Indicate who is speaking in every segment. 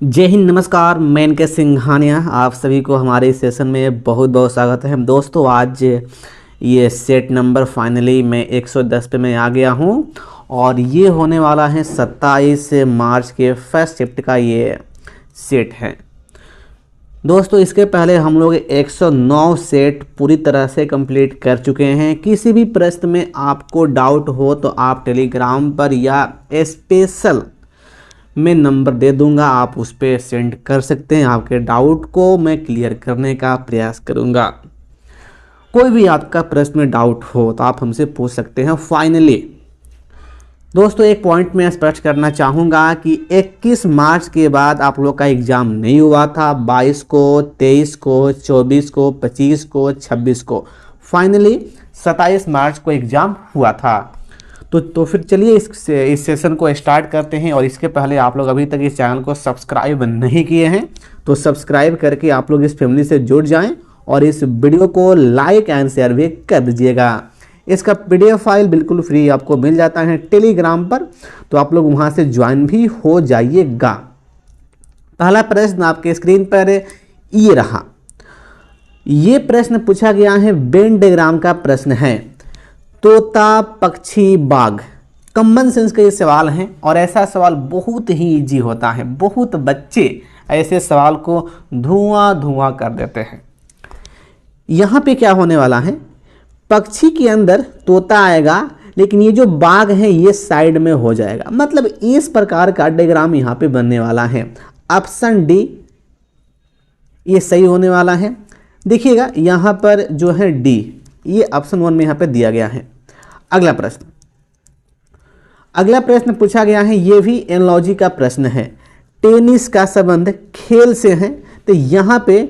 Speaker 1: जय हिंद, नमस्कार। मैं इनके सिंघानिया आप सभी को हमारे इस सेशन में बहुत बहुत स्वागत है। दोस्तों, आज ये सेट नंबर फाइनली मैं 110 पे मैं आ गया हूँ और ये होने वाला है 27 मार्च के फर्स्ट शिफ्ट का ये सेट है। दोस्तों, इसके पहले हम लोग 109 सेट पूरी तरह से कंप्लीट कर चुके हैं। किसी भी प्रश्न में आपको डाउट हो तो आप टेलीग्राम पर या स्पेशल मैं नंबर दे दूंगा, आप उस पर सेंड कर सकते हैं। आपके डाउट को मैं क्लियर करने का प्रयास करूंगा। कोई भी आपका प्रश्न में डाउट हो तो आप हमसे पूछ सकते हैं। फाइनली दोस्तों, एक पॉइंट मैं स्पष्ट करना चाहूँगा कि 21 मार्च के बाद आप लोग का एग्ज़ाम नहीं हुआ था। 22 को, 23 को, 24 को, 25 को, 26 को, फाइनली 27 मार्च को एग्ज़ाम हुआ था। तो फिर चलिए इस सेशन को स्टार्ट करते हैं। और इसके पहले आप लोग अभी तक इस चैनल को सब्सक्राइब नहीं किए हैं तो सब्सक्राइब करके आप लोग इस फैमिली से जुड़ जाएं और इस वीडियो को लाइक एंड शेयर भी कर दीजिएगा। इसका PDF फाइल बिल्कुल फ्री आपको मिल जाता है टेलीग्राम पर, तो आप लोग वहां से ज्वाइन भी हो जाइएगा। पहला प्रश्न आपके स्क्रीन पर ये रहा। ये प्रश्न पूछा गया है, वेन डायग्राम का प्रश्न है। तोता, पक्षी, बाघ, कॉमन सेंस का ये सवाल है और ऐसा सवाल बहुत ही इजी होता है। बहुत बच्चे ऐसे सवाल को धुआं कर देते हैं। यहाँ पे क्या होने वाला है, पक्षी के अंदर तोता आएगा, लेकिन ये जो बाघ है ये साइड में हो जाएगा। मतलब इस प्रकार का डायग्राम यहाँ पे बनने वाला है। ऑप्शन डी ये सही होने वाला है। देखिएगा यहाँ पर जो है डी, ये ऑप्शन 1 में यहाँ पे दिया गया है। अगला प्रश्न पूछा गया है, ये भी एनालॉजी का प्रश्न है। टेनिस का संबंध खेल से है, तो यहाँ पे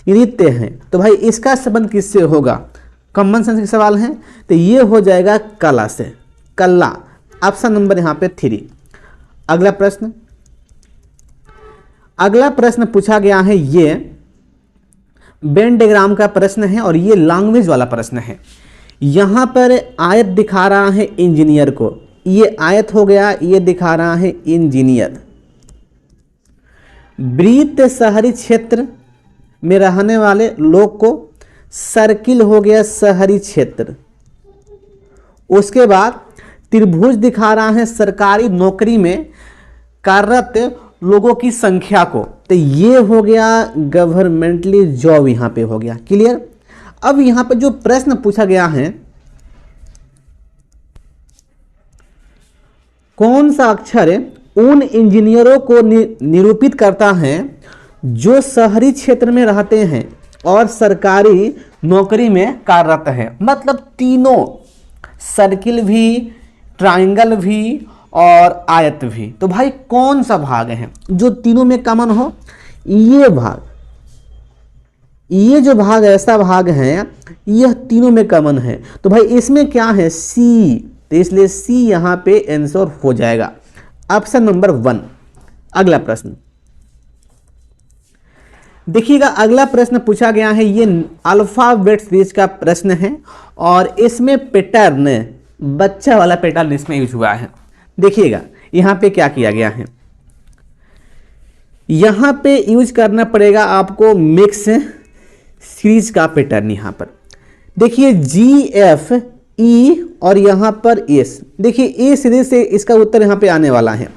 Speaker 1: नृत्य है, तो भाई इसका संबंध किससे होगा? कॉमन सेंस के सवाल है, तो ये हो जाएगा कला से, कला। ऑप्शन नंबर यहाँ पे 3। अगला प्रश्न पूछा गया है, ये वेन डायग्राम का प्रश्न है और ये लैंग्वेज वाला प्रश्न है। यहाँ पर आयत दिखा रहा है इंजीनियर को, ये आयत हो गया, ये दिखा रहा है इंजीनियर। वृत्त शहरी क्षेत्र में रहने वाले लोग को, सर्किल हो गया शहरी क्षेत्र। उसके बाद त्रिभुज दिखा रहा है सरकारी नौकरी में कार्यरत लोगों की संख्या को, तो ये हो गया गवर्नमेंटली जॉब, यहाँ पे हो गया क्लियर। अब यहाँ पे जो प्रश्न पूछा गया है, कौन सा अक्षर उन इंजीनियरों को निरूपित करता है जो शहरी क्षेत्र में रहते हैं और सरकारी नौकरी में कार्यरत हैं? मतलब तीनों, सर्किल भी, ट्रायंगल भी और आयत भी। तो भाई कौन सा भाग है जो तीनों में कॉमन हो? ये भाग, ये जो भाग ऐसा भाग है, यह तीनों में कॉमन है। तो भाई इसमें क्या है? सी, तो इसलिए सी यहां पे आंसर हो जाएगा, ऑप्शन नंबर 1। अगला प्रश्न देखिएगा, अगला प्रश्न पूछा गया है, ये अल्फाबेट सीरीज का प्रश्न है और इसमें पैटर्न, बच्चा वाला पैटर्न इसमें यूज हुआ है। देखिएगा यहां पे क्या किया गया है, यहां पे यूज करना पड़ेगा आपको मिक्स सीरीज का पैटर्न। यहां पर देखिए GFE और यहां पर S। देखिए ए सीरीज से इसका उत्तर यहां पे आने वाला है।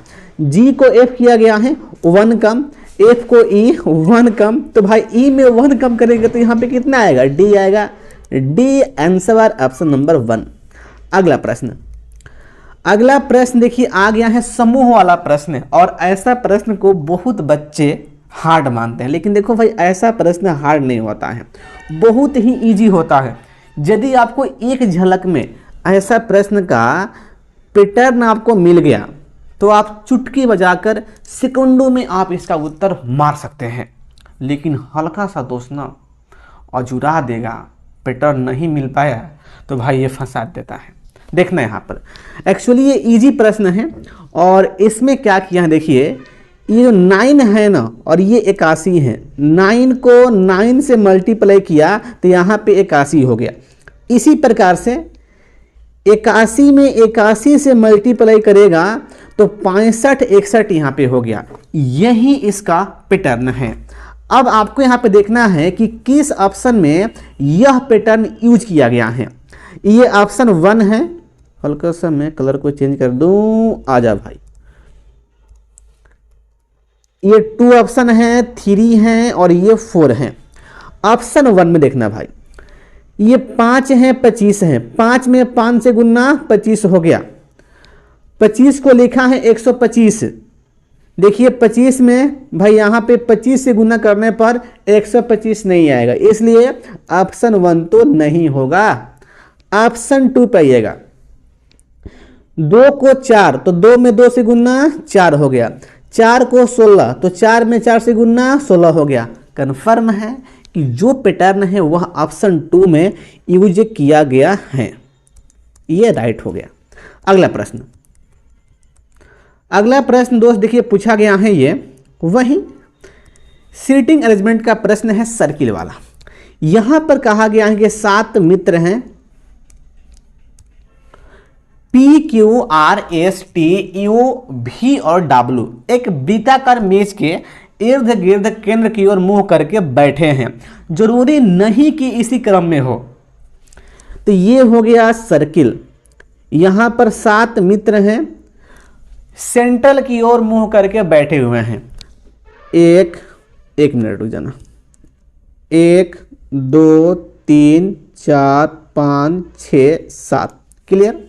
Speaker 1: G को F किया गया है, 1 कम, F को E, 1 कम। तो भाई E में 1 कम करेंगे तो यहां पे कितना आएगा? D आएगा। D answer option number 1। अगला प्रश्न देखिए आ गया है समूह वाला प्रश्न, और ऐसा प्रश्न को बहुत बच्चे हार्ड मानते हैं, लेकिन देखो भाई ऐसा प्रश्न हार्ड नहीं होता है, बहुत ही इजी होता है। यदि आपको एक झलक में ऐसा प्रश्न का पैटर्न आपको मिल गया तो आप चुटकी बजाकर सेकंडों में आप इसका उत्तर मार सकते हैं। लेकिन हल्का सा दोस्त ना अजुरा देगा, पैटर्न नहीं मिल पाया तो भाई ये फंसा देता है। देखना यहाँ पर एक्चुअली ये इजी प्रश्न है और इसमें क्या किया है, देखिए ये जो 9 है ना और ये 81 है, 9 को 9 से मल्टीप्लाई किया तो यहाँ पे 81 हो गया। इसी प्रकार से 81 में 81 से मल्टीप्लाई करेगा तो 65 61 यहाँ पे हो गया। यही इसका पैटर्न है। अब आपको यहाँ पे देखना है कि किस ऑप्शन में यह पैटर्न यूज किया गया है। ये ऑप्शन 1 है, हल्का सा मैं कलर को चेंज कर दूं, आजा भाई। ये 2 ऑप्शन है, 3 है और ये 4 है। ऑप्शन 1 में देखना भाई, ये 5 है 25 है, 5 में 5 से गुना 25 हो गया, 25 को लिखा है 125। देखिए 25 में भाई यहाँ पे 25 से गुना करने पर 125 नहीं आएगा, इसलिए ऑप्शन 1 तो नहीं होगा। ऑप्शन 2 पे आइएगा, 2 को 4 तो 2 में 2 से गुना 4 हो गया, 4 को 16 तो 4 में 4 से गुना 16 हो गया। कन्फर्म है कि जो पैटर्न है वह ऑप्शन 2 में यूज किया गया है, ये राइट हो गया। अगला प्रश्न, अगला प्रश्न दोस्त देखिए पूछा गया है, ये वही सीटिंग अरेंजमेंट का प्रश्न है, सर्किल वाला। यहां पर कहा गया है कि 7 मित्र हैं, P Q R S T U V और W एक वृत्ताकार मेज के इर्द गिर्द केंद्र की ओर मुंह करके बैठे हैं। जरूरी नहीं कि इसी क्रम में हो। तो ये हो गया सर्किल। यहां पर 7 मित्र हैं, सेंट्रल की ओर मुंह करके बैठे हुए हैं। एक मिनट रुक जाना, 1 2 3 4 5 6 7 क्लियर।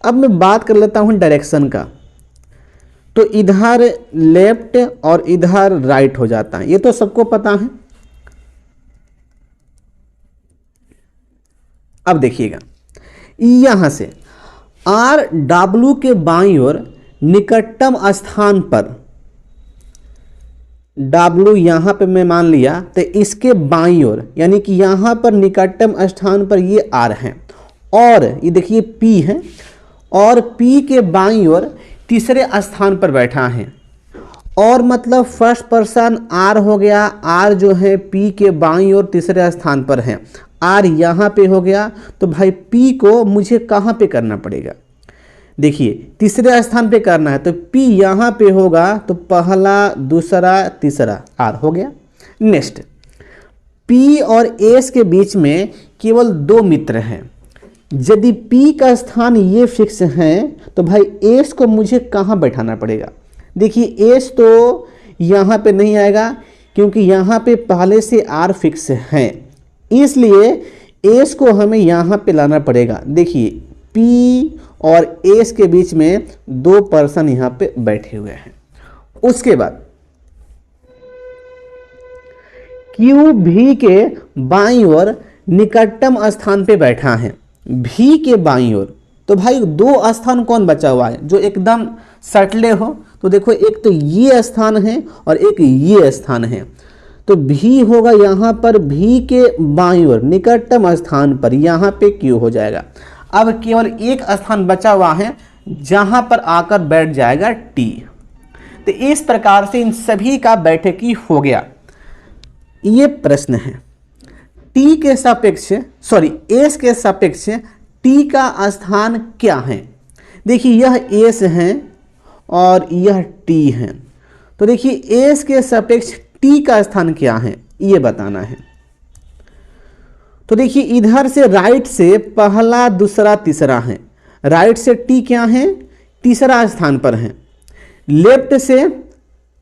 Speaker 1: अब मैं बात कर लेता हूं डायरेक्शन का, तो इधर लेफ्ट और इधर राइट हो जाता है, ये तो सबको पता है। अब देखिएगा, यहां से RW के बाईं ओर निकटतम स्थान पर, W यहां पे मैं मान लिया, तो इसके बाईं ओर यानी कि यहां पर निकटतम स्थान पर ये R है, और ये देखिए P है, और P के बाईं ओर तीसरे स्थान पर बैठा है, और मतलब फर्स्ट पर्सन R हो गया। R जो है P के बाईं ओर तीसरे स्थान पर है, R यहाँ पे हो गया। तो भाई P को मुझे कहाँ पे करना पड़ेगा, देखिए तीसरे स्थान पे करना है, तो P यहाँ पे होगा, तो पहला दूसरा तीसरा R हो गया। नेक्स्ट, P और S के बीच में केवल 2 मित्र हैं। यदि P का स्थान ये फिक्स है तो भाई S को मुझे कहाँ बैठाना पड़ेगा। देखिए S तो यहाँ पे नहीं आएगा, क्योंकि यहाँ पे पहले से R फिक्स है, इसलिए S को हमें यहाँ पे लाना पड़ेगा। देखिए P और S के बीच में 2 पर्सन यहाँ पे बैठे हुए हैं। उसके बाद Q V के बाईं ओर निकटतम स्थान पे बैठा है, V के बाईं ओर। तो भाई 2 स्थान कौन बचा हुआ है जो एकदम सटले हो, तो देखो एक तो ये स्थान है और एक ये स्थान है, तो V होगा यहाँ पर, V के बाईं ओर निकटतम स्थान पर यहाँ पे Q हो जाएगा। अब केवल एक स्थान बचा हुआ है जहां पर आकर बैठ जाएगा T। तो इस प्रकार से इन सभी का बैठकी हो गया। ये प्रश्न है T के सापेक्ष S के सापेक्ष T का स्थान क्या है। देखिए यह S है और यह T है, तो देखिए S के सापेक्ष T का स्थान क्या है ये बताना है। तो देखिए इधर से राइट से पहला दूसरा तीसरा है, राइट से T क्या है, तीसरा स्थान पर है। लेफ्ट से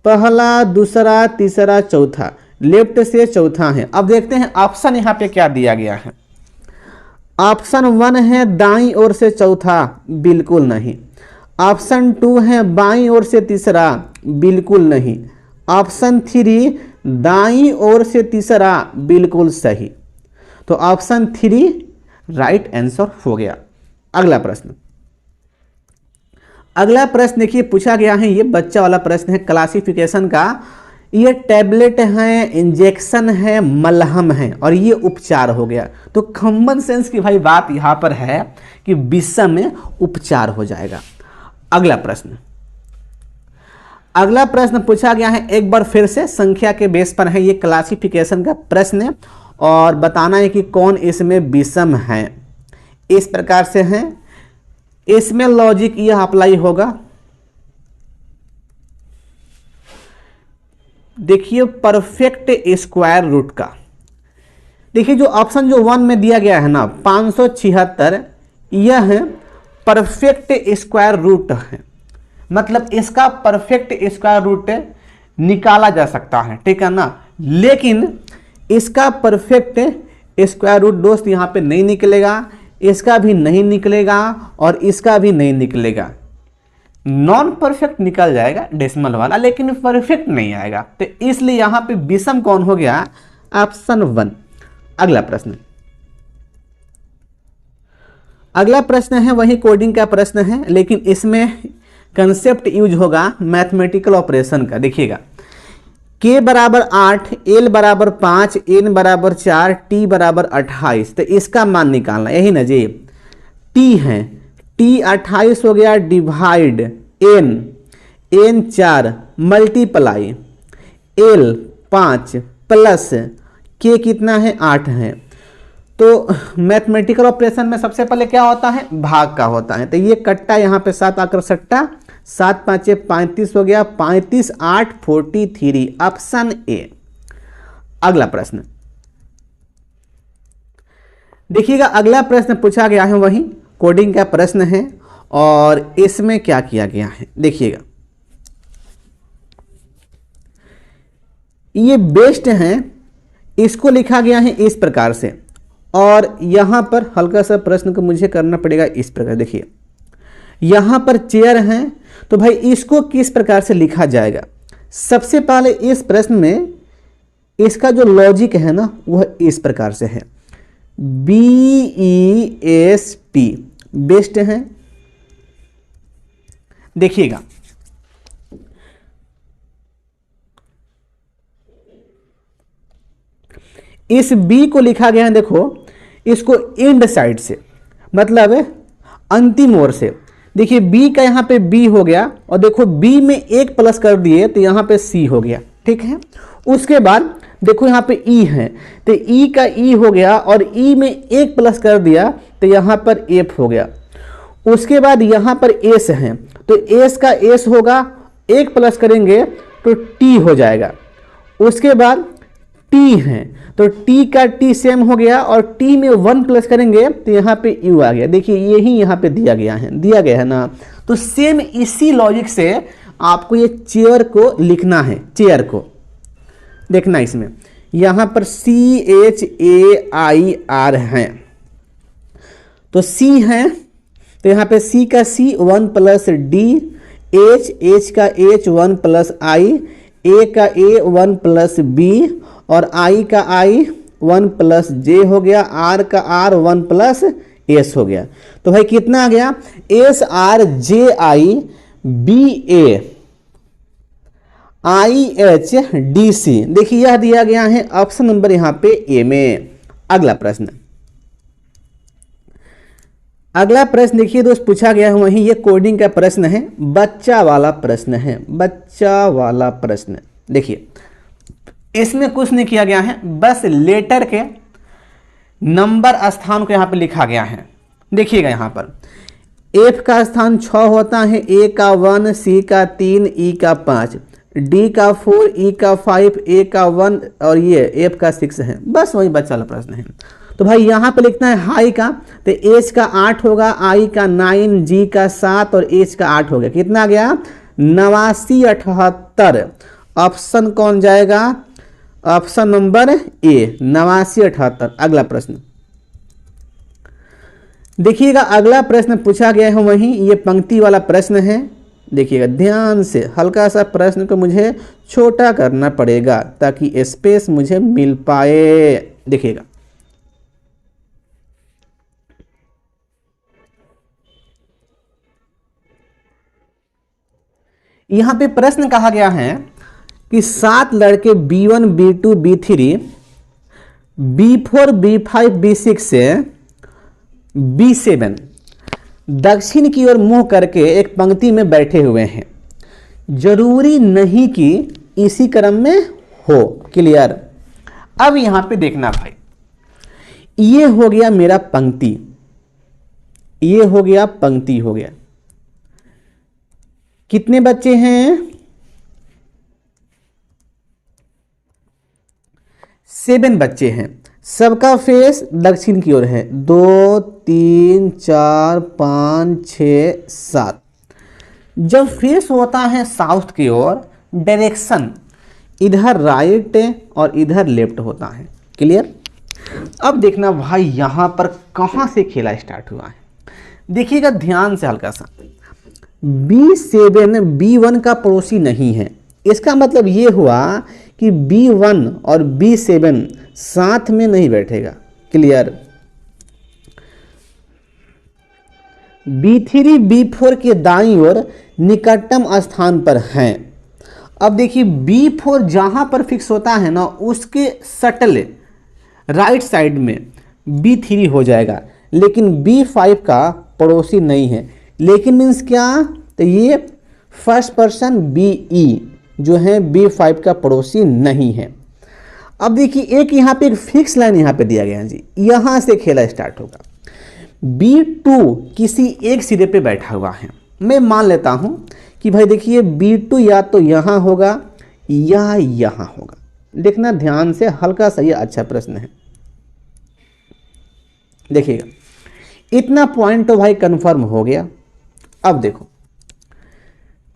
Speaker 1: पहला दूसरा तीसरा चौथा, लेफ्ट से चौथा है। अब देखते हैं ऑप्शन यहाँ पे क्या दिया गया है। ऑप्शन 1 है दाईं ओर से चौथा, बिल्कुल नहीं। ऑप्शन 2 है बाईं ओर से तीसरा, बिल्कुल नहीं। ऑप्शन 3 दाईं ओर से तीसरा, बिल्कुल सही। तो ऑप्शन 3 राइट आंसर हो गया। अगला प्रश्न, अगला प्रश्न देखिए पूछा गया है, ये बच्चा वाला प्रश्न है क्लासिफिकेशन का। ये टैबलेट है, इंजेक्शन है, मलहम है और ये उपचार हो गया। तो कॉमन सेंस की भाई बात यहां पर है कि विषम में उपचार हो जाएगा। अगला प्रश्न, अगला प्रश्न पूछा गया है, एक बार फिर से संख्या के बेस पर है ये क्लासिफिकेशन का प्रश्न, और बताना है कि कौन इसमें विषम है। इस प्रकार से है इसमें लॉजिक यह अप्लाई होगा। देखिए परफेक्ट स्क्वायर रूट का, देखिए जो ऑप्शन जो 1 में दिया गया है ना 576, यह परफेक्ट स्क्वायर रूट है, मतलब इसका परफेक्ट स्क्वायर रूट निकाला जा सकता है, ठीक है ना। लेकिन इसका परफेक्ट स्क्वायर रूट दोस्त यहाँ पे नहीं निकलेगा, इसका भी नहीं निकलेगा और इसका भी नहीं निकलेगा। नॉन परफेक्ट निकल जाएगा डेसिमल वाला, लेकिन परफेक्ट नहीं आएगा। तो इसलिए यहां पे विषम कौन हो गया, ऑप्शन 1। अगला प्रश्न, अगला प्रश्न है वही कोडिंग का प्रश्न है, लेकिन इसमें कंसेप्ट यूज होगा मैथमेटिकल ऑपरेशन का। देखिएगा k बराबर 8, l बराबर 5, n बराबर 4, t बराबर 28। तो इसका मान निकालना, यही ना जी, t है, t 28 हो गया, divide n 4 multiply l 5 plus k कितना है 8 है। तो मैथमेटिकल ऑपरेशन में सबसे पहले क्या होता है, भाग का होता है। तो ये कट्टा यहाँ पे 7 आकर सट्टा, 7 5 35 हो गया, 35 8 43, ऑप्शन ए। अगला प्रश्न देखिएगा, अगला प्रश्न पूछा गया है वही कोडिंग का प्रश्न है, और इसमें क्या किया गया है देखिएगा, ये बेस्ट है, इसको लिखा गया है इस प्रकार से, और यहां पर हल्का सा प्रश्न को मुझे करना पड़ेगा इस प्रकार। देखिए यहां पर चेयर है, तो भाई इसको किस प्रकार से लिखा जाएगा। सबसे पहले इस प्रश्न में इसका जो लॉजिक है ना वह इस प्रकार से है, BEST बेस्ट है। देखिएगा इस B को लिखा गया है, देखो इसको एंड साइड से, मतलब अंतिम ओर से। देखिए B का यहाँ पे B हो गया, और देखो B में एक प्लस कर दिए तो यहाँ पे C हो गया, ठीक है। उसके बाद देखो यहाँ पे E है, तो E का E हो गया, और E में एक प्लस कर दिया तो यहाँ पर F हो गया। उसके बाद यहाँ पर S है, तो S का S होगा, एक प्लस करेंगे तो T हो जाएगा। उसके बाद T है, तो T का T सेम हो गया, और T में 1 प्लस करेंगे तो यहाँ पे U आ गया। देखिए यही यहाँ पे दिया गया है ना। तो सेम इसी लॉजिक से आपको ये चेयर को लिखना है, चेयर को देखना, इसमें यहाँ पर CHAIR है, तो C है, तो यहाँ पे C का C 1 प्लस D, H का H 1 प्लस I, A का A 1 प्लस B, और I का I 1 प्लस J हो गया, R का R 1 प्लस S हो गया। तो भाई कितना आ गया, SRJIBA IHDC। देखिए यह दिया गया है ऑप्शन नंबर यहाँ पे ए में। अगला प्रश्न, अगला प्रश्न देखिए दोस्त पूछा गया है वही, ये कोडिंग का प्रश्न है, बच्चा वाला प्रश्न है, बच्चा वाला प्रश्न। देखिए इसमें कुछ नहीं किया गया है, बस लेटर के नंबर स्थान को यहाँ पे लिखा गया है। देखिएगा यहाँ पर F का स्थान 6 होता है, A का 1, C का 3, E का 5, D का 4, E का 5, A का 1 और ये F का 6 है। बस वही बच्चा वाला प्रश्न है। तो भाई यहाँ पे लिखना है हाई का, तो H का 8 होगा, I का 9, G का 7 और H का 8 हो गया। कितना आ गया, 8978। ऑप्शन कौन जाएगा, ऑप्शन नंबर ए 8978। अगला प्रश्न देखिएगा, अगला प्रश्न पूछा गया है वही, ये पंक्ति वाला प्रश्न है। देखिएगा ध्यान से, हल्का सा प्रश्न को मुझे छोटा करना पड़ेगा ताकि स्पेस मुझे मिल पाए। देखिएगा यहां पे प्रश्न कहा गया है कि 7 लड़के B1, B2, B3, B4, B5, B6 से B7 दक्षिण की ओर मुंह करके एक पंक्ति में बैठे हुए हैं। जरूरी नहीं कि इसी क्रम में हो। क्लियर। अब यहां पे देखना भाई, ये हो गया मेरा पंक्ति, ये हो गया पंक्ति हो गया। कितने बच्चे हैं? 7 बच्चे हैं। सबका फेस दक्षिण की ओर है। 2 3 4 5 6 7। जब फेस होता है साउथ की ओर, डायरेक्शन इधर राइट और इधर लेफ्ट होता है। क्लियर? अब देखना भाई यहां पर कहां से खेला स्टार्ट हुआ है, देखिएगा ध्यान से हल्का सा। B7 B1 का पड़ोसी नहीं है। इसका मतलब ये हुआ कि B1 और B7 साथ में नहीं बैठेगा। क्लियर? B3 B4 के दाईं ओर निकटतम स्थान पर हैं। अब देखिए B4 जहां पर फिक्स होता है ना, उसके सटल राइट साइड में B3 हो जाएगा, लेकिन B5 का पड़ोसी नहीं है। लेकिन मीन्स क्या? तो ये फर्स्ट पर्सन BE जो है B5 का पड़ोसी नहीं है। अब देखिए एक यहाँ पे एक फिक्स लाइन यहाँ पे दिया गया है जी, यहाँ से खेला स्टार्ट होगा। B2 किसी एक सिरे पे बैठा हुआ है। मैं मान लेता हूँ कि भाई देखिए B2 या तो यहाँ होगा या यहाँ होगा। देखना ध्यान से हल्का सा, ये अच्छा प्रश्न है। देखिएगा इतना पॉइंट तो भाई कंफर्म हो गया। अब देखो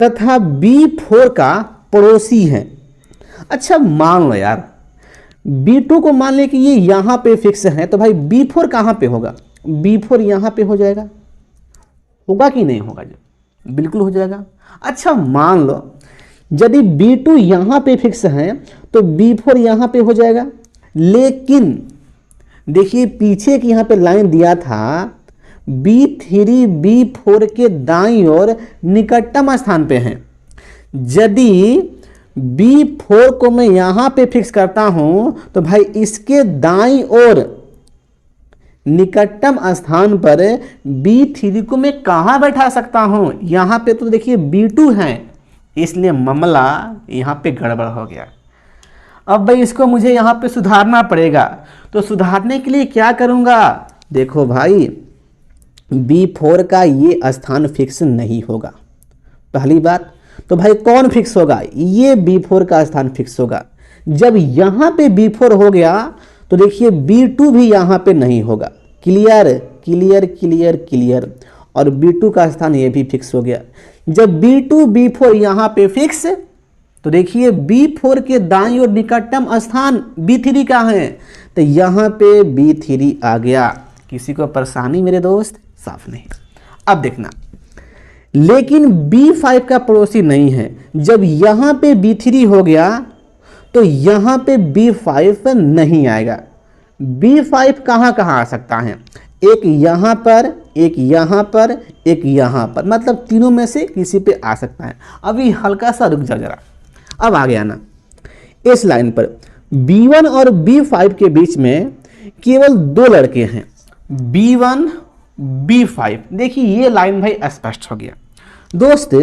Speaker 1: तथा B4 का पड़ोसी है। अच्छा मान लो यार B2 को मान ले कि ये यहां पे फिक्स है, तो भाई B4 कहां पे होगा? B4 यहां पे हो जाएगा। होगा कि नहीं होगा? जी बिल्कुल हो जाएगा। अच्छा मान लो यदि B2 यहां पे फिक्स है तो B4 यहां पे हो जाएगा। लेकिन देखिए पीछे की यहां पे लाइन दिया था B3 B4 के दाईं ओर निकटतम स्थान पे हैं। यदि B4 को मैं यहां पे फिक्स करता हूं तो भाई इसके दाईं ओर निकटतम स्थान पर B3 को मैं कहां बैठा सकता हूं? यहां पे तो देखिए B2 है, इसलिए मामला यहां पे गड़बड़ हो गया। अब भाई इसको मुझे यहां पे सुधारना पड़ेगा। तो सुधारने के लिए क्या करूंगा? देखो भाई B4 का ये स्थान फिक्स नहीं होगा, पहली बात। तो भाई कौन फिक्स होगा? ये B4 का स्थान फिक्स होगा। जब यहां पे B4 हो गया तो देखिए B2 भी यहां पे नहीं होगा। Clear clear clear clear. और B2 का स्थान ये भी फिक्स हो गया। जब B2 B4 यहां पे फिक्स, तो देखिए B4 के दाईं ओर निकटतम स्थान B3 का है, तो यहां पे B3 आ गया। किसी को परेशानी मेरे दोस्त? साफ नहीं। अब देखना, लेकिन B5 का पड़ोसी नहीं है। जब यहां पे B3 हो गया तो यहां पे B5 नहीं आएगा। B5 कहां कहां आ सकता है? एक यहां पर, एक यहां पर, एक यहां पर, मतलब तीनों में से किसी पे आ सकता है। अभी हल्का सा रुक जाओ जरा। अब आ गया ना इस लाइन पर B1 और B5 के बीच में केवल 2 लड़के हैं, B1 B5। देखिए ये लाइन भाई स्पष्ट हो गया। दोस्त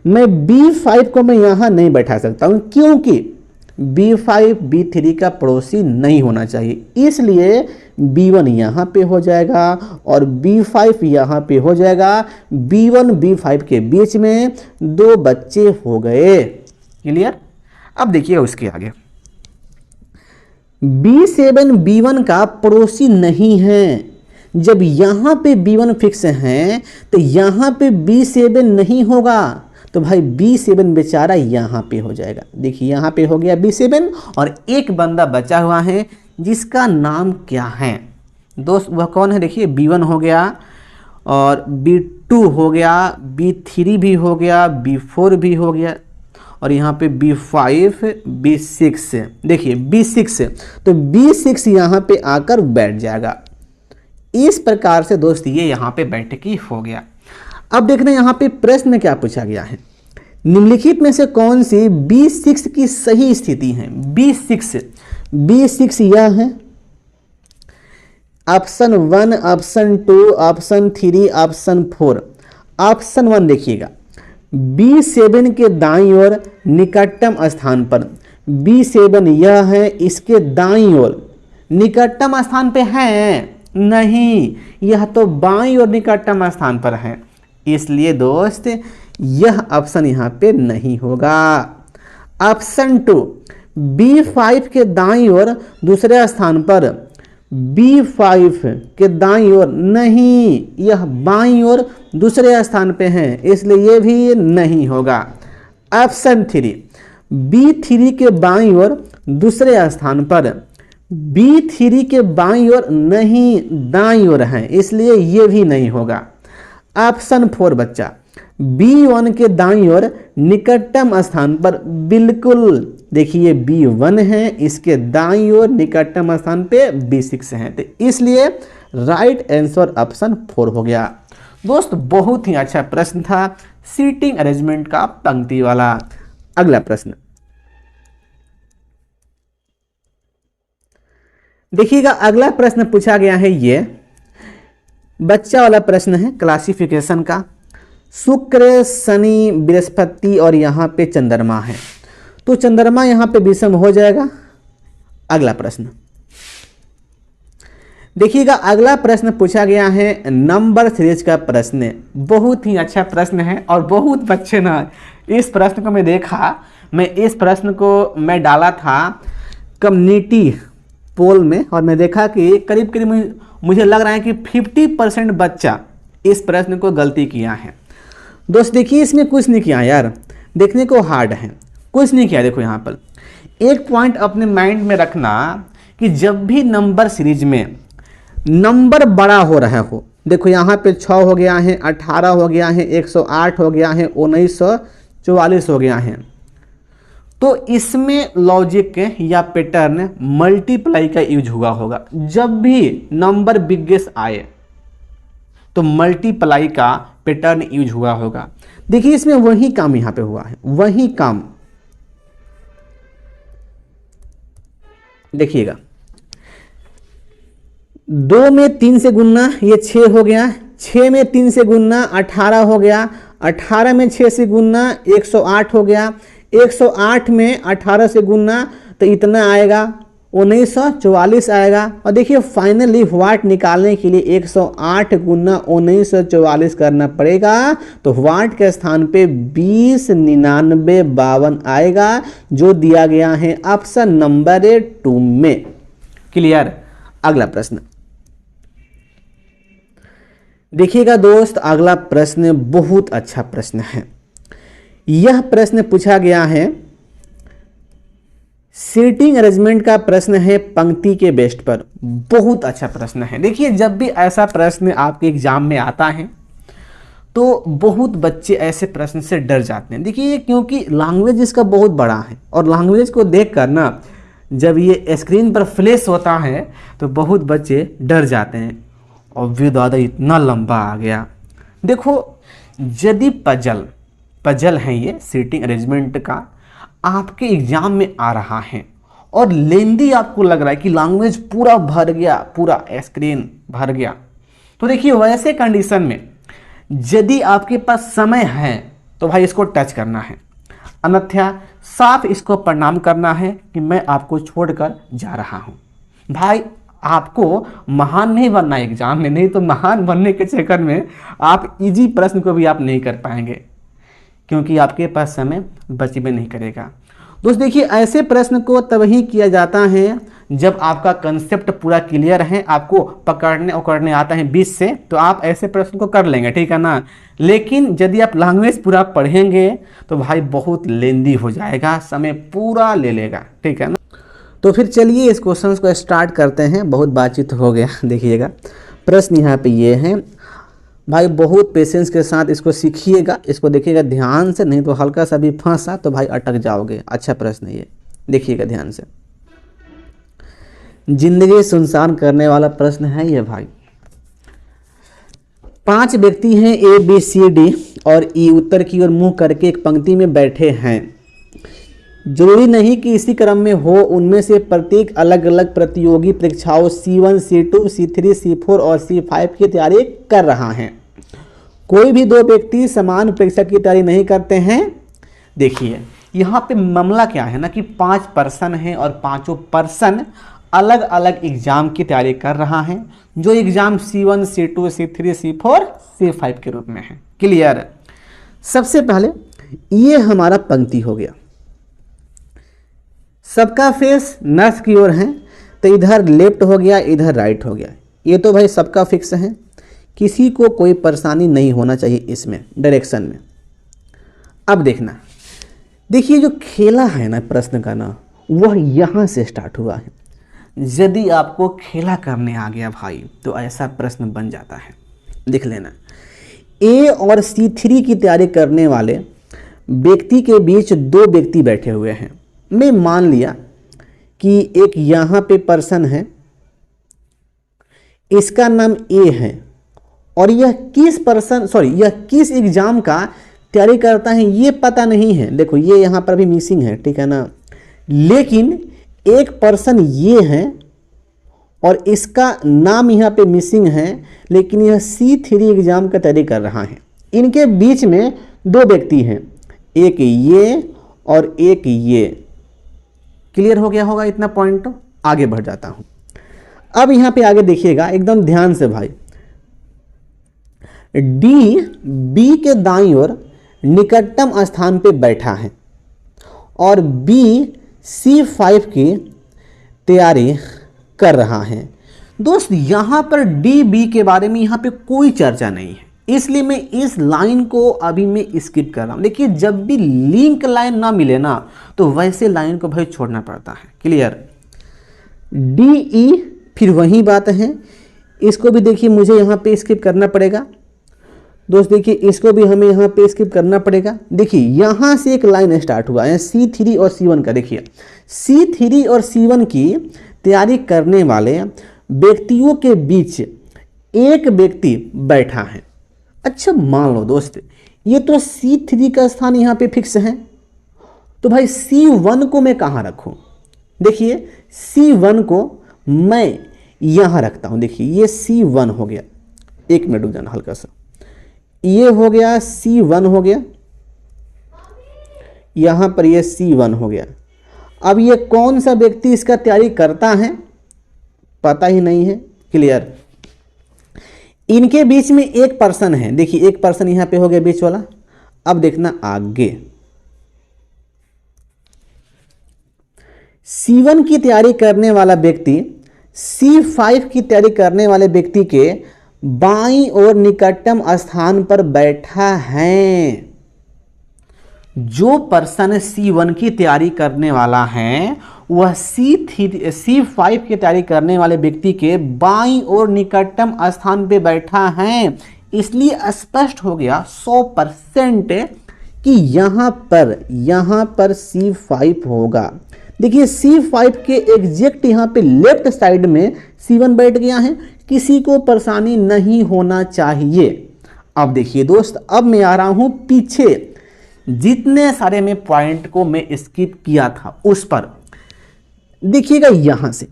Speaker 1: मैं B5 को मैं यहां नहीं बैठा सकता हूं, क्योंकि B5 B3 का पड़ोसी नहीं होना चाहिए। इसलिए B1 यहां पे हो जाएगा और B5 यहां पे हो जाएगा। B1 B5 के बीच में 2 बच्चे हो गए। क्लियर? अब देखिए उसके आगे B7 B1 का पड़ोसी नहीं है। जब यहां पे B1 फिक्स है तो यहां पे B7 नहीं होगा, तो भाई B7 बेचारा यहां पे हो जाएगा। देखिए यहां पे हो गया B7 और एक बंदा बचा हुआ है जिसका नाम क्या है दोस्त? वह कौन है? देखिए B1 हो गया और B2 हो गया, B3 भी हो गया, B4 भी हो गया और यहाँ पे B5 B6। देखिए B6, तो B6 यहाँ पे आकर बैठ जाएगा। इस प्रकार से दोस्त ये यहाँ पे बैठकी हो गया। अब देखना यहाँ पे प्रश्न में क्या पूछा गया है। निम्नलिखित में से कौन सी B6 की सही स्थिति है? B6 यह है। Option 1, option 2, option 3, option 4। Option 1 देखिएगा, B7 के दाईं ओर निकटतम स्थान पर। B7 यह है, इसके दाईं ओर निकटतम स्थान पे है। नहीं, यह तो बाईं और निकटतम स्थान पर है, इसलिए दोस्त यह ऑप्शन यहाँ पे नहीं होगा। ऑप्शन 2 B5 के दाईं ओर दूसरे स्थान पर, B5 के दाईं ओर नहीं, यह बाईं ओर दूसरे स्थान पे है, इसलिए ये भी नहीं होगा। ऑप्शन 3 B3 के बाईं ओर दूसरे स्थान पर, B3 के बाईं ओर नहीं, दाईं ओर है, इसलिए ये भी नहीं होगा। ऑप्शन 4 बच्चा B1 के दाईं ओर निकटतम स्थान पर, बिल्कुल देखिए B1 है, इसके दाईं ओर निकटतम स्थान पे B6 है, तो इसलिए राइट आंसर ऑप्शन 4 हो गया। दोस्त बहुत ही अच्छा प्रश्न था, सीटिंग अरेंजमेंट का पंक्ति वाला। अगला प्रश्न देखिएगा, अगला प्रश्न पूछा गया है, ये बच्चा वाला प्रश्न है क्लासिफिकेशन का। शुक्र, शनि, बृहस्पति और यहाँ पे चंद्रमा है, तो चंद्रमा यहाँ पे विषम हो जाएगा। अगला प्रश्न देखिएगा, अगला प्रश्न पूछा गया है नंबर सीरीज का प्रश्न। बहुत ही अच्छा प्रश्न है और बहुत बच्चे ना इस प्रश्न को मैं देखा, इस प्रश्न को मैं डाला था कम्युनिटी पोल में और मैं देखा कि करीब करीब मुझे लग रहा है कि 50% बच्चा इस प्रश्न को गलती किया है। दोस्त देखिए, इसमें कुछ नहीं किया यार, देखने को हार्ड है, कुछ नहीं किया। देखो यहाँ पर एक पॉइंट अपने माइंड में रखना कि जब भी नंबर सीरीज में नंबर बड़ा हो रहा हो, देखो यहाँ पे 6 हो गया है, 18 हो गया है, 108 हो गया है, 1944 हो गया है, तो इसमें लॉजिक या पैटर्न मल्टीप्लाई का यूज हुआ होगा। जब भी नंबर बिगेस्ट आए तो मल्टीप्लाई का पैटर्न यूज हुआ होगा। देखिए इसमें वही काम यहां पे हुआ है, वही काम देखिएगा। 2 में 3 से गुणना, ये 6 हो गया, 6 में 3 से गुणना 18 हो गया, 18 में 6 से गुणना 108 हो गया, 108 में 18 से गुणना तो इतना आएगा 1944 आएगा। और देखिए फाइनली व्हाट निकालने के लिए 108 गुना 1944 करना पड़ेगा, तो व्हाट के स्थान पे 20 99 52 आएगा, जो दिया गया है ऑप्शन नंबर 2 में। क्लियर। अगला प्रश्न देखिएगा दोस्त, अगला प्रश्न बहुत अच्छा प्रश्न है। यह प्रश्न पूछा गया है, सीटिंग अरेंजमेंट का प्रश्न है पंक्ति के बेस्ट पर। बहुत अच्छा प्रश्न है। देखिए जब भी ऐसा प्रश्न आपके एग्जाम में आता है तो बहुत बच्चे ऐसे प्रश्न से डर जाते हैं। देखिए क्योंकि लैंग्वेज इसका बहुत बड़ा है और लैंग्वेज को देख कर ना जब ये स्क्रीन पर फ्लैश होता है तो बहुत बच्चे डर जाते हैं और वे दादा इतना लंबा आ गया। देखो यदि पजल है ये सीटिंग अरेंजमेंट का आपके एग्जाम में आ रहा है और लेंदी आपको लग रहा है कि लैंग्वेज पूरा भर गया, पूरा स्क्रीन भर गया, तो देखिए वैसे कंडीशन में यदि आपके पास समय है तो भाई इसको टच करना है, अन्यथा साफ इसको प्रणाम करना है कि मैं आपको छोड़कर जा रहा हूं। भाई आपको महान नहीं बनना एग्जाम में, नहीं तो महान बनने के चक्कर में आप इजी प्रश्न को भी आप नहीं कर पाएंगे क्योंकि आपके पास समय बचबे नहीं करेगा। दोस्त देखिए ऐसे प्रश्न को तभी किया जाता है जब आपका कंसेप्ट पूरा क्लियर है, आपको पकड़ने आता है 20 से, तो आप ऐसे प्रश्न को कर लेंगे, ठीक है ना। लेकिन यदि आप लैंग्वेज पूरा पढ़ेंगे तो भाई बहुत लेंदी हो जाएगा, समय पूरा ले लेगा, ठीक है ना। तो फिर चलिए इस क्वेश्चन को स्टार्ट करते हैं, बहुत बातचीत हो गया। देखिएगा प्रश्न यहाँ पे ये है, भाई बहुत पेशेंस के साथ इसको सीखिएगा, इसको देखिएगा ध्यान से, नहीं तो हल्का सा भी फंसा तो भाई अटक जाओगे। अच्छा प्रश्न है ये, देखिएगा ध्यान से। जिंदगी सुनसान करने वाला प्रश्न है ये भाई। 5 व्यक्ति हैं ABCD और E उत्तर की ओर मुंह करके एक पंक्ति में बैठे हैं। जरूरी नहीं कि इसी क्रम में हो, उनमें से प्रत्येक अलग अलग प्रतियोगी परीक्षाओं C1, C2, C3, C4 और C5 की तैयारी कर रहा है। कोई भी 2 व्यक्ति समान परीक्षा की तैयारी नहीं करते हैं। देखिए यहाँ पे मामला क्या है ना कि 5 पर्सन हैं और 5 पर्सन अलग अलग एग्जाम की तैयारी कर रहा है, जो exam C1, C2, C3, C4, C5 के रूप में है। क्लियर। सबसे पहले ये हमारा पंक्ति हो गया, सबका फेस नर्स की ओर है, तो इधर लेफ्ट हो गया, इधर राइट हो गया। ये तो भाई सबका फिक्स है, किसी को कोई परेशानी नहीं होना चाहिए इसमें डायरेक्शन में। अब देखना, देखिए जो खेला है ना प्रश्न का ना, वह यहाँ से स्टार्ट हुआ है। यदि आपको खेला करने आ गया भाई तो ऐसा प्रश्न बन जाता है। देख लेना, A और C3 की तैयारी करने वाले व्यक्ति के बीच दो व्यक्ति बैठे हुए हैं। मैं मान लिया कि एक यहाँ पे पर्सन है, इसका नाम A है, और यह किस एग्जाम का तैयारी करता है ये पता नहीं है। देखो ये यहाँ पर भी मिसिंग है, ठीक है ना, लेकिन एक पर्सन ये है और इसका नाम यहाँ पे मिसिंग है, लेकिन यह C3 एग्जाम का तैयारी कर रहा है। इनके बीच में दो व्यक्ति हैं, एक ये और एक ये। क्लियर हो गया होगा इतना पॉइंट। तो आगे बढ़ जाता हूँ। अब यहाँ पे आगे देखिएगा एकदम ध्यान से भाई, D B के दाईं ओर निकटतम स्थान पे बैठा है और B C5 की तैयारी कर रहा है। दोस्त यहाँ पर D B के बारे में यहाँ पे कोई चर्चा नहीं है, इसलिए मैं इस लाइन को अभी मैं स्किप कर रहा हूँ। देखिए जब भी लिंक लाइन ना मिले ना तो वैसे लाइन को भाई छोड़ना पड़ता है। क्लियर। D E फिर वही बात है, इसको भी देखिए मुझे यहाँ पे स्किप करना पड़ेगा। दोस्त देखिए इसको भी हमें यहाँ पे स्किप करना पड़ेगा। देखिए यहाँ से एक लाइन स्टार्ट हुआ है C3 और C1 का। देखिए C3 और C1 की तैयारी करने वाले व्यक्तियों के बीच एक व्यक्ति बैठा है। अच्छा मान लो दोस्त ये तो C3 का स्थान यहाँ पे फिक्स है, तो भाई C1 को मैं कहाँ रखूँ? देखिए C1 को मैं यहाँ रखता हूँ। देखिए ये C1 हो गया, एक मिनट रुक जाना हल्का सा, ये हो गया C1 हो गया, यहाँ पर ये C1 हो गया। अब ये कौन सा व्यक्ति इसका तैयारी करता है पता ही नहीं है। क्लियर। इनके बीच में एक पर्सन है, देखिए एक पर्सन यहाँ पे हो गया बीच वाला। अब देखना आगे, C1 की तैयारी करने वाला व्यक्ति C5 की तैयारी करने वाले व्यक्ति के बाईं ओर निकटतम स्थान पर बैठा है। जो पर्सन C1 की तैयारी करने वाला है वह C5 की तैयारी करने वाले व्यक्ति के बाईं ओर निकटतम स्थान पे बैठा है। इसलिए स्पष्ट हो गया 100% कि यहाँ पर C5 होगा। देखिए C5 के एग्जैक्ट यहाँ पे लेफ्ट साइड में C1 बैठ गया है, किसी को परेशानी नहीं होना चाहिए। अब देखिए दोस्त, अब मैं आ रहा हूं पीछे, जितने सारे में पॉइंट को मैं स्किप किया था उस पर देखिएगा। यहां से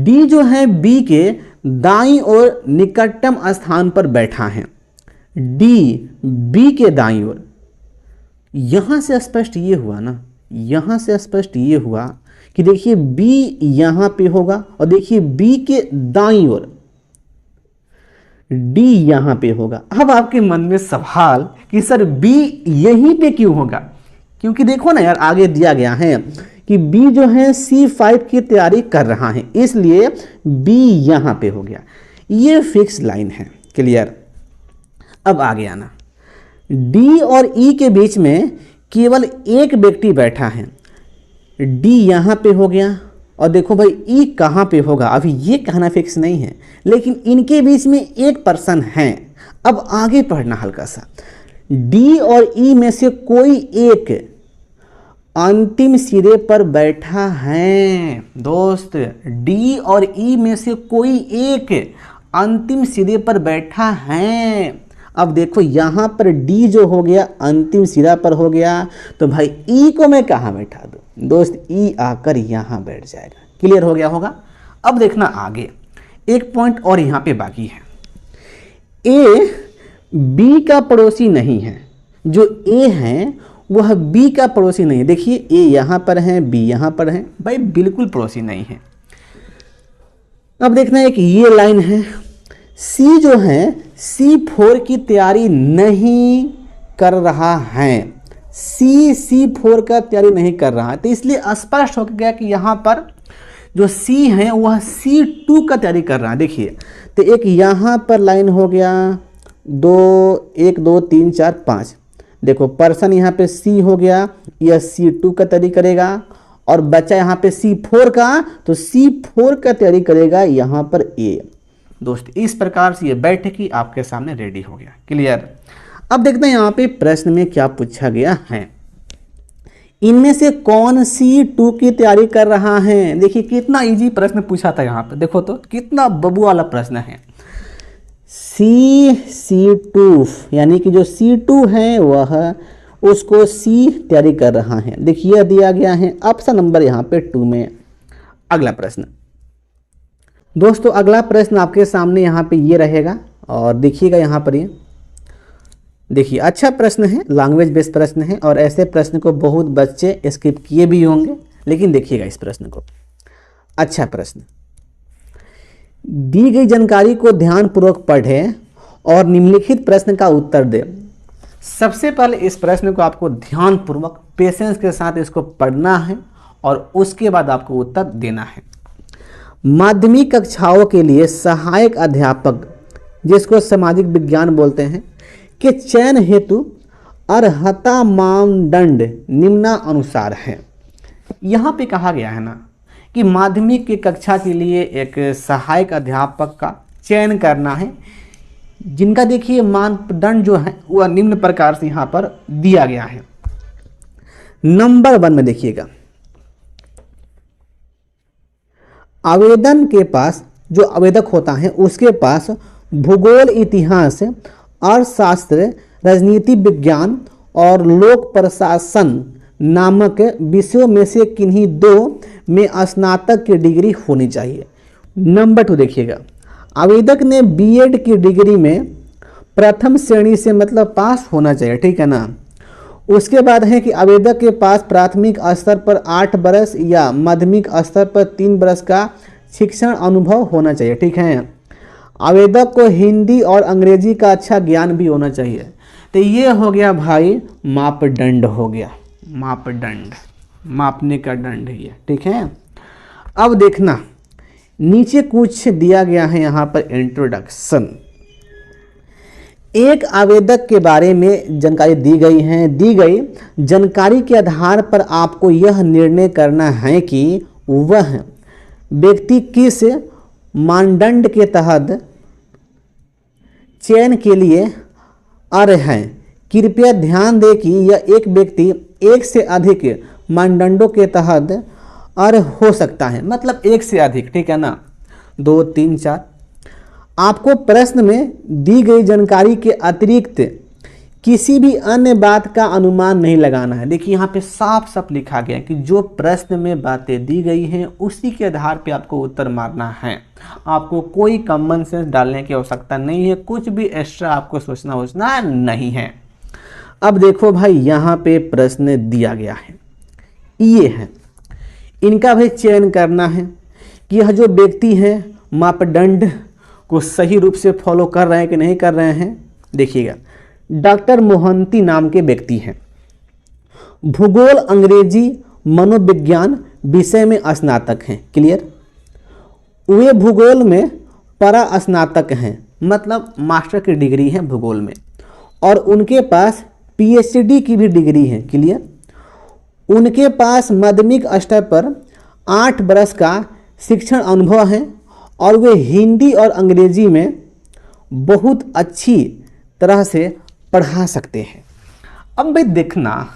Speaker 1: D जो है B के दाईं ओर निकटतम स्थान पर बैठा है, D B के दाईं ओर। यहां से स्पष्ट ये हुआ ना, यहां से स्पष्ट ये हुआ कि देखिए B यहां पे होगा और देखिए B के दाईं ओर D यहां पे होगा। अब आपके मन में सवाल कि सर B यहीं पे क्यों होगा? क्योंकि देखो ना यार, आगे दिया गया है कि B जो है C5 की तैयारी कर रहा है, इसलिए B यहां पे हो गया। ये फिक्स लाइन है। क्लियर। अब आगे आना, D और E के बीच में केवल एक व्यक्ति बैठा है, D यहां पे हो गया और देखो भाई E कहाँ पे होगा अभी ये कहना फिक्स नहीं है, लेकिन इनके बीच में एक पर्सन है। अब आगे पढ़ना हल्का सा, D और E में से कोई एक अंतिम सिरे पर बैठा है। दोस्त D और E में से कोई एक अंतिम सिरे पर बैठा है। अब देखो यहाँ पर D जो हो गया अंतिम सिरा पर हो गया, तो भाई E को मैं कहाँ बैठा दूँ? दोस्त E आकर यहाँ बैठ जाएगा। क्लियर हो गया होगा। अब देखना आगे, एक पॉइंट और यहाँ पे बाकी है। A B का पड़ोसी नहीं है, जो A है वह B का पड़ोसी नहीं है। देखिए A यहाँ पर है, B यहाँ पर है, भाई बिल्कुल पड़ोसी नहीं है। अब देखना एक ये लाइन है, सी जो है C4 की तैयारी नहीं कर रहा है, C4 का तैयारी नहीं कर रहा है। तो इसलिए स्पष्ट हो गया कि यहाँ पर जो C है वह C2 का तैयारी कर रहा है। देखिए तो एक यहाँ पर लाइन हो गया, 1 2 3 4 5, देखो पर्सन यहाँ पे C हो गया, यह C2 का तैयारी करेगा, और बचा यहाँ पे C4 का, तो C4 का तैयारी करेगा यहाँ पर A। दोस्त इस प्रकार से ये बैठकी आपके सामने रेडी हो गया। क्लियर। अब देखते हैं यहाँ पे प्रश्न में क्या पूछा गया है, इनमें से कौन C2 की तैयारी कर रहा है। देखिए कितना इजी प्रश्न पूछा था यहाँ पे, देखो तो कितना बबू वाला प्रश्न है। C2 यानी कि जो C2 है वह उसको C तैयारी कर रहा है। देखिए दिया गया है ऑप्शन नंबर यहाँ पे 2 में। अगला प्रश्न दोस्तों, अगला प्रश्न आपके सामने यहाँ पे ये रहेगा, और देखिएगा यहाँ पर ये देखिए अच्छा प्रश्न है, लैंग्वेज बेस्ड प्रश्न है, और ऐसे प्रश्न को बहुत बच्चे स्किप किए भी होंगे, लेकिन देखिएगा इस प्रश्न को। अच्छा प्रश्न, दी गई जानकारी को ध्यानपूर्वक पढ़ें और निम्नलिखित प्रश्न का उत्तर दें। सबसे पहले इस प्रश्न को आपको ध्यानपूर्वक पेशेंस के साथ इसको पढ़ना है और उसके बाद आपको उत्तर देना है। माध्यमिक कक्षाओं के लिए सहायक अध्यापक, जिसको सामाजिक विज्ञान बोलते हैं, के चयन हेतु अर्हता मानदंड निम्नानुसार है। यहाँ पे कहा गया है ना कि माध्यमिक की कक्षा के लिए एक सहायक अध्यापक का चयन करना है, जिनका देखिए मानदंड जो है वह निम्न प्रकार से यहाँ पर दिया गया है। नंबर 1 में देखिएगा, आवेदन के पास, जो आवेदक होता है उसके पास भूगोल, इतिहास, अर्थशास्त्र, राजनीति विज्ञान और लोक प्रशासन नामक विषयों में से किन्हीं 2 में स्नातक की डिग्री होनी चाहिए। नंबर 2 देखिएगा, आवेदक ने बीएड की डिग्री में प्रथम श्रेणी से मतलब पास होना चाहिए, ठीक है ना। उसके बाद है कि आवेदक के पास प्राथमिक स्तर पर 8 वर्ष या माध्यमिक स्तर पर 3 वर्ष का शिक्षण अनुभव होना चाहिए, ठीक है। आवेदक को हिंदी और अंग्रेजी का अच्छा ज्ञान भी होना चाहिए। तो ये हो गया भाई मापदंड हो गया, मापदंड, मापने का दंड ये, ठीक है। अब देखना नीचे कुछ दिया गया है यहाँ पर इंट्रोडक्शन। एक आवेदक के बारे में जानकारी दी गई है। दी गई जानकारी के आधार पर आपको यह निर्णय करना है कि वह व्यक्ति किस मानदंड के तहत चयन के लिए अर्ह है। कृपया ध्यान दें कि यह एक व्यक्ति एक से अधिक मानदंडों के तहत अर्ह हो सकता है, मतलब एक से अधिक, ठीक है ना, 2 3 4। आपको प्रश्न में दी गई जानकारी के अतिरिक्त किसी भी अन्य बात का अनुमान नहीं लगाना है। देखिए यहाँ पे साफ साफ लिखा गया है कि जो प्रश्न में बातें दी गई हैं उसी के आधार पे आपको उत्तर मारना है। आपको कोई कॉमन सेंस डालने की आवश्यकता नहीं है, कुछ भी एक्स्ट्रा आपको सोचना नहीं है। अब देखो भाई यहाँ पे प्रश्न दिया गया है, ये है, इनका भी चयन करना है कि यह जो व्यक्ति है मापदंड को सही रूप से फॉलो कर रहे हैं कि नहीं कर रहे हैं। देखिएगा डॉक्टर मोहंती नाम के व्यक्ति हैं, भूगोल, अंग्रेजी, मनोविज्ञान विषय में स्नातक हैं। क्लियर। वे भूगोल में परा स्नातक हैं, मतलब मास्टर की डिग्री है भूगोल में, और उनके पास पीएचडी की भी डिग्री है। क्लियर। उनके पास माध्यमिक स्तर पर 8 वर्ष का शिक्षण अनुभव है और वे हिंदी और अंग्रेजी में बहुत अच्छी तरह से पढ़ा सकते हैं। अब भाई देखना,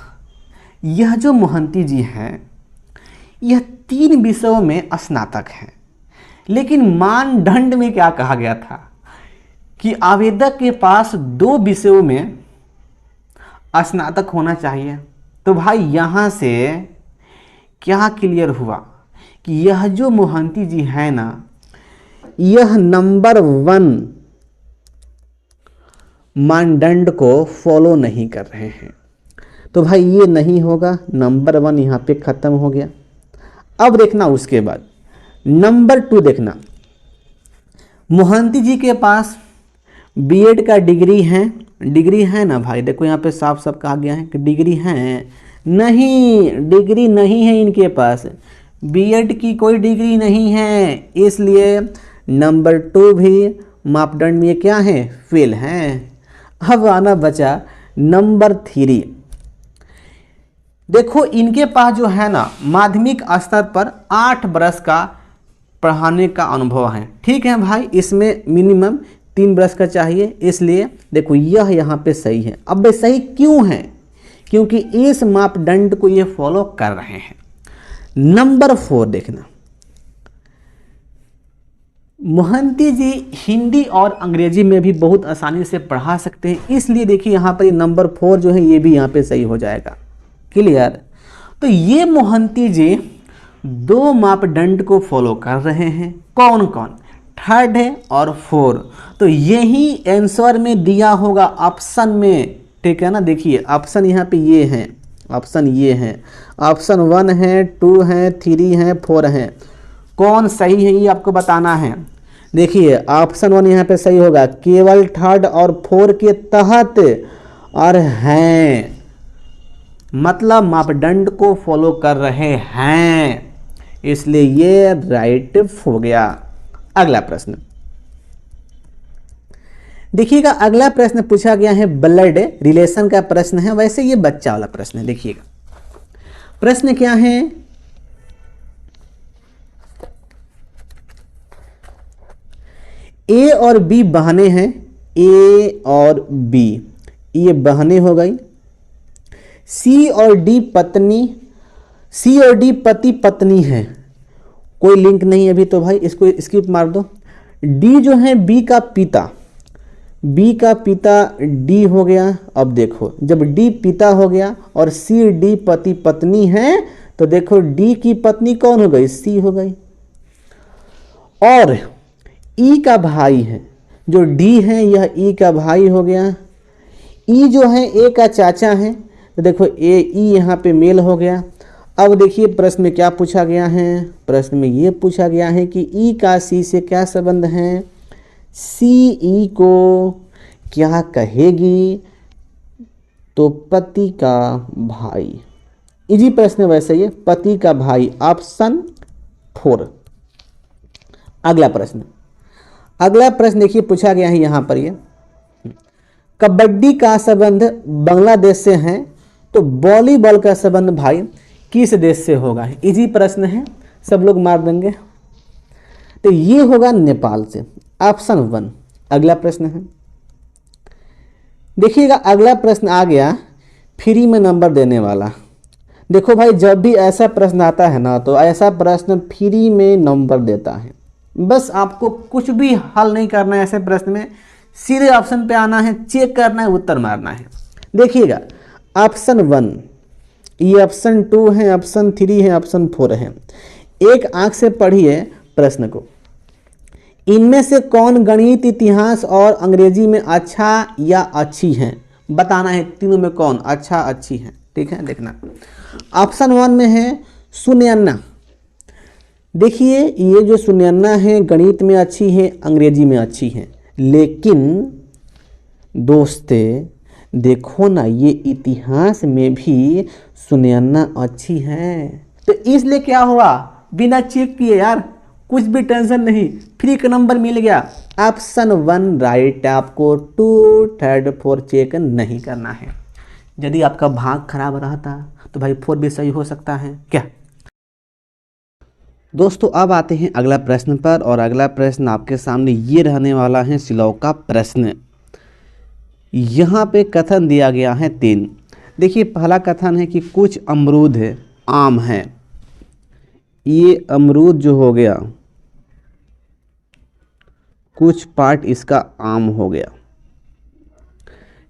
Speaker 1: यह जो मोहंती जी हैं यह 3 विषयों में स्नातक हैं, लेकिन मानदंड में क्या कहा गया था कि आवेदक के पास 2 विषयों में स्नातक होना चाहिए। तो भाई यहाँ से क्या क्लियर हुआ कि यह जो मोहंती जी है ना, यह नंबर 1 मानदंड को फॉलो नहीं कर रहे हैं। तो भाई ये नहीं होगा, नंबर 1 यहाँ पे ख़त्म हो गया। अब देखना उसके बाद नंबर 2 देखना, मोहंती जी के पास बीएड का डिग्री है ना भाई, देखो यहाँ पे साफ साफ कहा गया है कि डिग्री है, नहीं डिग्री नहीं है इनके पास, बीएड की कोई डिग्री नहीं है, इसलिए नंबर 2 भी मापदंड में क्या है, फेल है। अब आना बचा नंबर 3। देखो इनके पास जो है ना माध्यमिक स्तर पर 8 वर्ष का पढ़ाने का अनुभव है, ठीक है भाई, इसमें मिनिमम 3 वर्ष का चाहिए, इसलिए देखो यह यहाँ पे सही है। अब वे सही क्यों है, क्योंकि इस मापदंड को ये फॉलो कर रहे हैं। नंबर 4 देखना, मोहंती जी हिंदी और अंग्रेजी में भी बहुत आसानी से पढ़ा सकते हैं, इसलिए देखिए यहाँ पर नंबर 4 जो है ये भी यहाँ पे सही हो जाएगा। क्लियर। तो ये मोहंती जी 2 मापदंड को फॉलो कर रहे हैं, कौन कौन, 3rd है और 4, तो यही आंसर में दिया होगा ऑप्शन में, ठीक है ना। देखिए ऑप्शन यहाँ पे ये है, ऑप्शन ये है, ऑप्शन 1 है, 2 है, 3 है, 4 है, कौन सही है ये आपको बताना है। देखिए ऑप्शन 1 यहाँ पे सही होगा, केवल 3rd और 4 के तहत और हैं, मतलब मापदंड को फॉलो कर रहे हैं, इसलिए ये राइट हो गया। अगला प्रश्न देखिएगा, अगला प्रश्न पूछा गया है ब्लड रिलेशन का प्रश्न है, वैसे ये बच्चा वाला प्रश्न है। देखिएगा प्रश्न क्या है, ए और बी बहनें हैं, ए और बी ये बहनें हो गई, सी और डी पति पत्नी है, कोई लिंक नहीं अभी तो भाई इसको स्किप मार दो। डी जो है बी का पिता डी हो गया। अब देखो जब डी पिता हो गया और सी डी पति पत्नी है, तो देखो डी की पत्नी कौन हो गई, सी हो गई, और ई का भाई है, जो डी है यह ई का भाई हो गया, ई जो है ए का चाचा है, तो देखो ए ई यहाँ पे मेल हो गया। अब देखिए प्रश्न में क्या पूछा गया है, प्रश्न में ये पूछा गया है कि ई का सी से क्या संबंध है, सी ई को क्या कहेगी, तो पति का भाई, इजी प्रश्न वैसे ये पति का भाई, ऑप्शन 4। अगला प्रश्न देखिए पूछा गया है यहाँ पर, ये कबड्डी का संबंध बांग्लादेश से है, तो वॉलीबॉल का संबंध भाई किस देश से होगा, इजी प्रश्न है, सब लोग मार देंगे, तो ये होगा नेपाल से, ऑप्शन 1। अगला प्रश्न है, देखिएगा अगला प्रश्न आ गया फ्री में नंबर देने वाला। देखो भाई जब भी ऐसा प्रश्न आता है ना, तो ऐसा प्रश्न फ्री में नंबर देता है, बस आपको कुछ भी हल नहीं करना है ऐसे प्रश्न में, सीधे ऑप्शन पे आना है, चेक करना है, उत्तर मारना है। देखिएगा ऑप्शन 1, ये ऑप्शन 2 है, ऑप्शन 3 है, ऑप्शन 4 है। एक आंख से पढ़िए प्रश्न को, इनमें से कौन गणित, इतिहास और अंग्रेजी में अच्छा या अच्छी है, बताना है तीनों में कौन अच्छा अच्छी है, ठीक है। देखना ऑप्शन 1 में है सुनयना। देखिए ये जो सुनयना है गणित में अच्छी है, अंग्रेजी में अच्छी है, लेकिन दोस्ते देखो ना ये इतिहास में भी सुनयना अच्छी है, तो इसलिए क्या हुआ, बिना चेक किए यार, कुछ भी टेंशन नहीं, फ्री का नंबर मिल गया। ऑप्शन 1 राइट, आपको 2, 3, 4 चेक नहीं करना है। यदि आपका भाग खराब रहता तो भाई 4 भी सही हो सकता है क्या। दोस्तों अब आते हैं अगला प्रश्न पर, और अगला प्रश्न आपके सामने ये रहने वाला है सिलाव का प्रश्न। यहाँ पे कथन दिया गया है 3। देखिए पहला कथन है कि कुछ अमरूद है, आम है, ये अमरूद जो हो गया कुछ पार्ट इसका आम हो गया,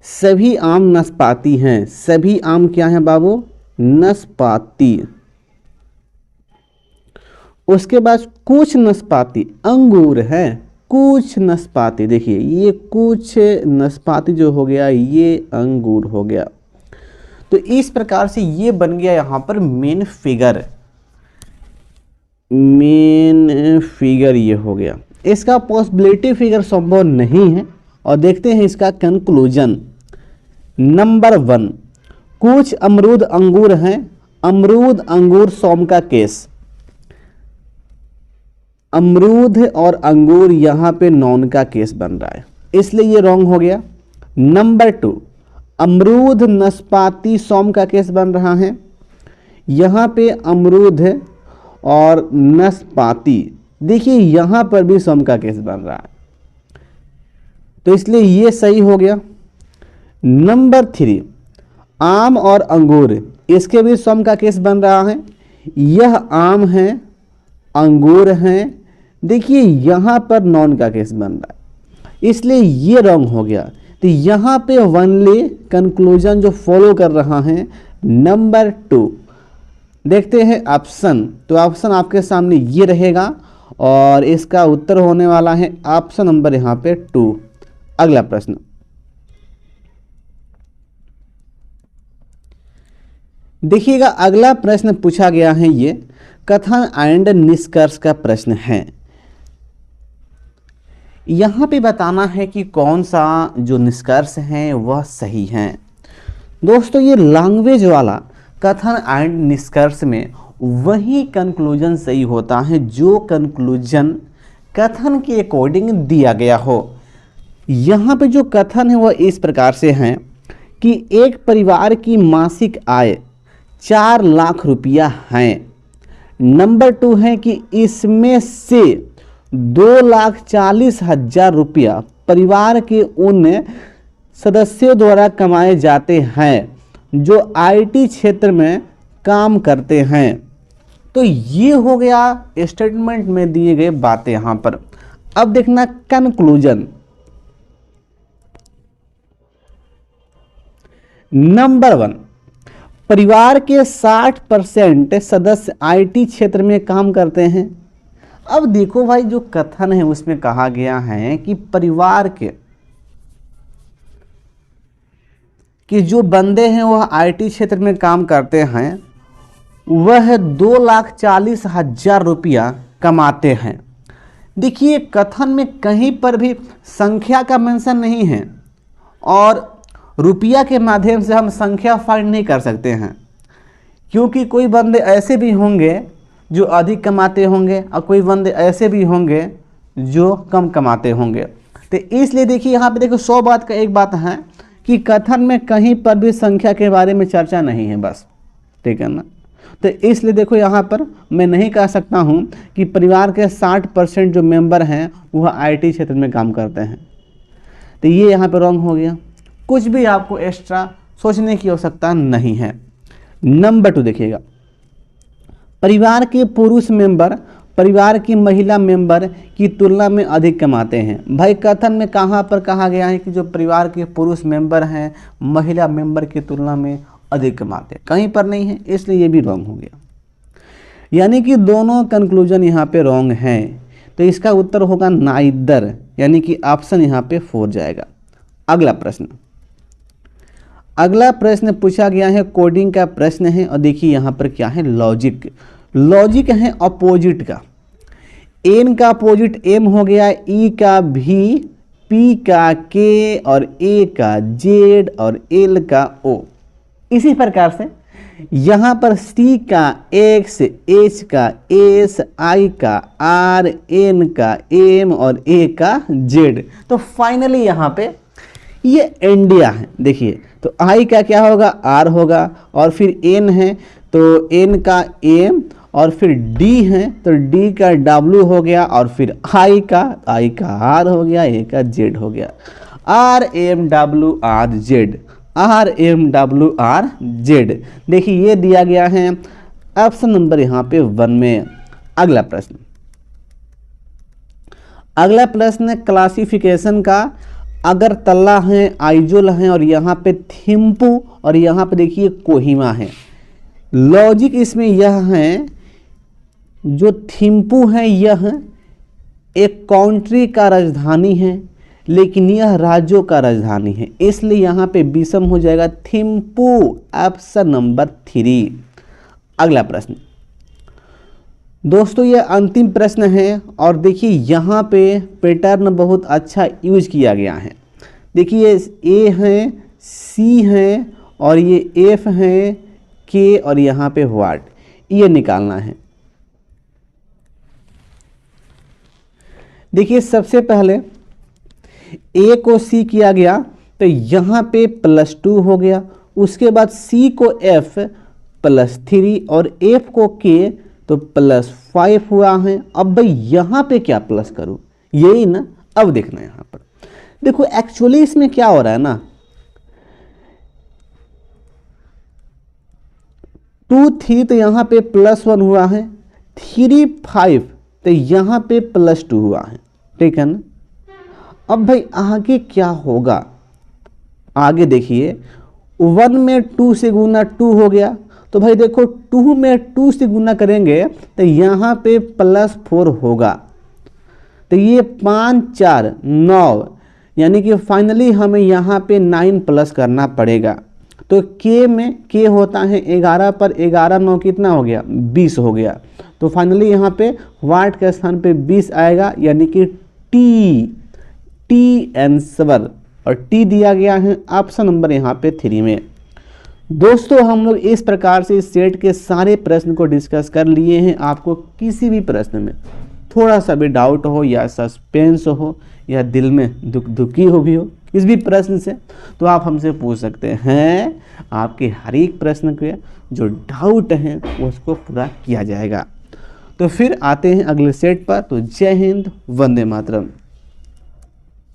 Speaker 1: सभी आम नाशपाती हैं, सभी आम क्या हैं बाबू, नाशपाती। उसके बाद कुछ नाशपाती अंगूर है, कुछ नाशपाती, देखिए ये कुछ नाशपाती जो हो गया ये अंगूर हो गया। तो इस प्रकार से ये बन गया यहाँ पर मेन फिगर। मेन फिगर ये हो गया, इसका पॉसिबिलिटी फिगर संभव नहीं है। और देखते हैं इसका कंक्लूजन। नंबर 1, कुछ अमरूद अंगूर हैं, अमरूद अंगूर सोम का केस। अमरूद और अंगूर यहाँ पे नॉन का केस बन रहा है, इसलिए ये रॉन्ग हो गया। नंबर 2, अमरूद नाशपाती सोम का केस बन रहा है, यहाँ पे अमरूद है और नाशपाती, देखिए यहाँ पर भी सोम का केस बन रहा है, तो इसलिए ये सही हो गया। नंबर 3, आम और अंगूर, इसके भी सोम का केस बन रहा है, यह आम है अंगूर हैं, देखिए यहाँ पर नॉन का केस बन रहा है, इसलिए ये रॉन्ग हो गया। तो यहाँ पे ओनली कंक्लूजन जो फॉलो कर रहा है नंबर 2। देखते हैं ऑप्शन, तो ऑप्शन आपके सामने ये रहेगा और इसका उत्तर होने वाला है ऑप्शन नंबर यहाँ पे 2। अगला प्रश्न, देखिएगा अगला प्रश्न पूछा गया है, ये कथन एंड निष्कर्ष का प्रश्न है। यहाँ पे बताना है कि कौन सा जो निष्कर्ष है वह सही है। दोस्तों ये लैंग्वेज वाला कथन एंड निष्कर्ष में वही कंक्लूजन सही होता है जो कंक्लूजन कथन के अकॉर्डिंग दिया गया हो। यहाँ पे जो कथन है वह इस प्रकार से है कि एक परिवार की मासिक आय 4 लाख रुपया है। नंबर 2 है कि इसमें से 2,40,000 रुपया परिवार के उन सदस्यों द्वारा कमाए जाते हैं जो आईटी क्षेत्र में काम करते हैं। तो ये हो गया स्टेटमेंट में दिए गए बातें यहाँ पर। अब देखना कंक्लूजन। नंबर 1, परिवार के 60% सदस्य आईटी क्षेत्र में काम करते हैं। अब देखो भाई जो कथन है उसमें कहा गया है कि परिवार के जो बंदे हैं वह आईटी क्षेत्र में काम करते हैं, वह 2,40,000 रुपया कमाते हैं। देखिए कथन में कहीं पर भी संख्या का मेंशन नहीं है और रुपया के माध्यम से हम संख्या फाइंड नहीं कर सकते हैं, क्योंकि कोई बंदे ऐसे भी होंगे जो अधिक कमाते होंगे और कोई बंदे ऐसे भी होंगे जो कम कमाते होंगे। तो इसलिए देखिए यहाँ पे देखो 100 बात का एक बात है कि कथन में कहीं पर भी संख्या के बारे में चर्चा नहीं है बस, ठीक है ना। तो इसलिए देखो यहाँ पर मैं नहीं कह सकता हूँ कि परिवार के 60% जो मेंबर हैं वह आईटी क्षेत्र में काम करते हैं। तो ये यहाँ पर रॉन्ग हो गया, कुछ भी आपको एक्स्ट्रा सोचने की आवश्यकता नहीं है। नंबर 2 देखिएगा, परिवार के पुरुष मेंबर परिवार की महिला मेंबर की तुलना में अधिक कमाते हैं। भाई कथन में कहाँ पर कहा गया है कि जो परिवार के पुरुष मेंबर हैं महिला मेंबर की तुलना में अधिक कमाते हैं? कहीं पर नहीं है, इसलिए ये भी रॉन्ग हो गया। यानी कि दोनों कंक्लूजन यहाँ पे रॉन्ग हैं। तो इसका उत्तर होगा नाइदर, यानी कि ऑप्शन यहाँ पे 4 जाएगा। अगला प्रश्न, अगला प्रश्न पूछा गया है कोडिंग का प्रश्न है और देखिए यहाँ पर क्या है, लॉजिक। लॉजिक है अपोजिट का, एन का अपोजिट एम हो गया, ई का भी, पी का के और ए का जेड और एल का ओ। इसी प्रकार से यहाँ पर सी का एक्स, एच का एस, आई का आर, एन का एम और ए का जेड। तो फाइनली यहाँ पे ये इंडिया है। देखिए तो आई का क्या होगा, आर होगा और फिर एन है तो एन का एम और फिर डी है तो डी का डब्ल्यू हो गया और फिर आई का आर हो गया, ए का जेड हो गया। R M W R Z, R M W R Z. देखिए ये दिया गया है ऑप्शन नंबर यहाँ पे 1 में। अगला प्रश्न, अगला प्रश्न क्लासिफिकेशन का। अगरतला है, आइजोल है और यहाँ पे थिम्पू और यहाँ पे देखिए कोहिमा है। लॉजिक इसमें यह है जो थिम्पू है यह एक कंट्री का राजधानी है लेकिन यह राज्यों का राजधानी है, इसलिए यहाँ पे विषम हो जाएगा थिम्पू, ऑप्शन नंबर 3। अगला प्रश्न, दोस्तों ये अंतिम प्रश्न है और देखिए यहाँ पे पैटर्न बहुत अच्छा यूज किया गया है। देखिए ए है, सी है और ये एफ है, के और यहाँ पे व्हाट, ये निकालना है। देखिए सबसे पहले ए को सी किया गया तो यहाँ पे +2 हो गया, उसके बाद सी को एफ +3 और एफ को के तो +5 हुआ है। अब भाई यहाँ पे क्या प्लस करूँ, यही ना। अब देखना यहाँ पर, देखो एक्चुअली इसमें क्या हो रहा है ना, 2 3 तो यहाँ पे +1 हुआ है, 3 5 तो यहाँ पे +2 हुआ है, ठीक है ना। अब भाई आगे क्या होगा, आगे देखिए 1 में 2 से गुना 2 हो गया, तो भाई देखो 2 में 2 से गुना करेंगे तो यहाँ पे +4 होगा, तो ये 5 4 9 यानी कि फाइनली हमें यहाँ पे 9 प्लस करना पड़ेगा। तो के में के होता है 11 पर 11 9 कितना हो गया, 20 हो गया। तो फाइनली यहाँ पे वाट के स्थान पे 20 आएगा, यानी कि टी आंसर, और टी दिया गया है ऑप्शन नंबर यहाँ पे 3 में। दोस्तों हम लोग इस प्रकार से इस सेट के सारे प्रश्न को डिस्कस कर लिए हैं। आपको किसी भी प्रश्न में थोड़ा सा भी डाउट हो या सस्पेंस हो या दिल में दुखी हो भी हो किस भी प्रश्न से, तो आप हमसे पूछ सकते हैं। आपके हर एक प्रश्न के जो डाउट हैं उसको पूरा किया जाएगा। तो फिर आते हैं अगले सेट पर। तो जय हिंद, वंदे मातरम।